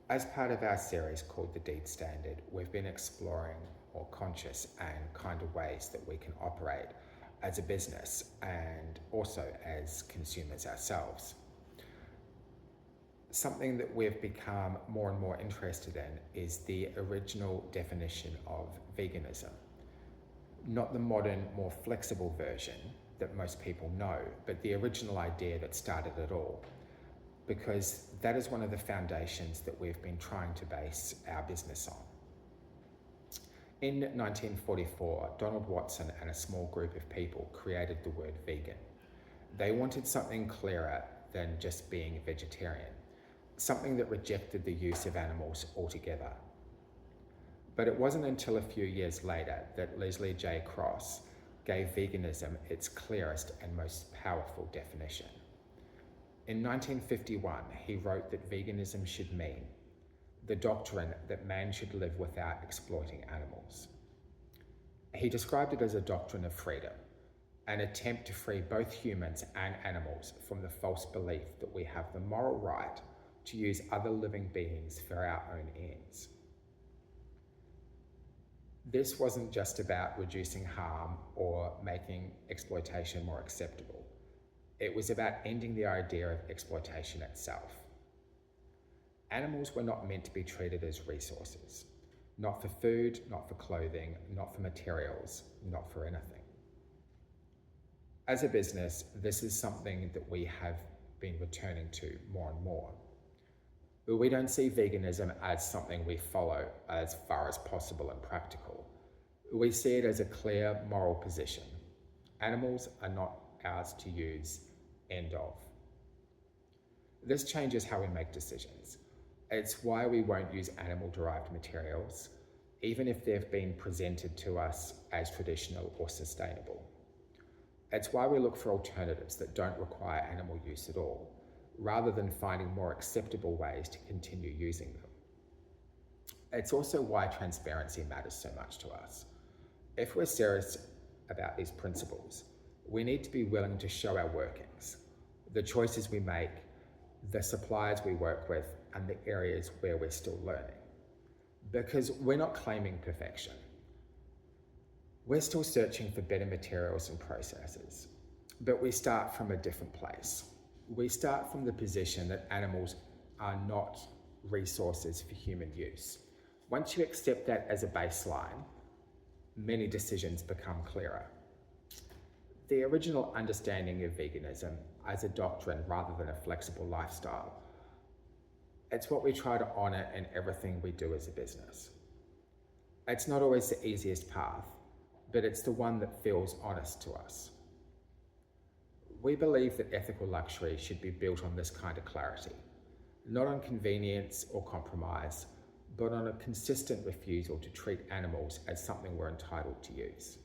As part of our series called The Deep Standard, we've been exploring more conscious and kinder ways that we can operate as a business and also as consumers ourselves. Something that we've become more and more interested in is the original definition of veganism. Not the modern, more flexible version that most people know, but the original idea that started it all. Because that is one of the foundations that we've been trying to base our business on. In 1944, Donald Watson and a small group of people created the word vegan. They wanted something clearer than just being vegetarian, something that rejected the use of animals altogether. But it wasn't until a few years later that Leslie J. Cross gave veganism its clearest and most powerful definition. In 1951, he wrote that veganism should mean the doctrine that man should live without exploiting animals. He described it as a doctrine of freedom, an attempt to free both humans and animals from the false belief that we have the moral right to use other living beings for our own ends. This wasn't just about reducing harm or making exploitation more acceptable. It was about ending the idea of exploitation itself. Animals were not meant to be treated as resources, not for food, not for clothing, not for materials, not for anything. As a business, this is something that we have been returning to more and more. But we don't see veganism as something we follow as far as possible and practical. We see it as a clear moral position. Animals are not ours to use, end of. This changes how we make decisions. It's why we won't use animal-derived materials, even if they've been presented to us as traditional or sustainable. It's why we look for alternatives that don't require animal use at all, rather than finding more acceptable ways to continue using them. It's also why transparency matters so much to us. If we're serious about these principles, we need to be willing to show our workings, the choices we make, the suppliers we work with, and the areas where we're still learning. Because we're not claiming perfection. We're still searching for better materials and processes, but we start from a different place. We start from the position that animals are not resources for human use. Once you accept that as a baseline, many decisions become clearer. The original understanding of veganism as a doctrine rather than a flexible lifestyle, it's what we try to honor in everything we do as a business. It's not always the easiest path, but it's the one that feels honest to us. We believe that ethical luxury should be built on this kind of clarity, not on convenience or compromise, but on a consistent refusal to treat animals as something we're entitled to use.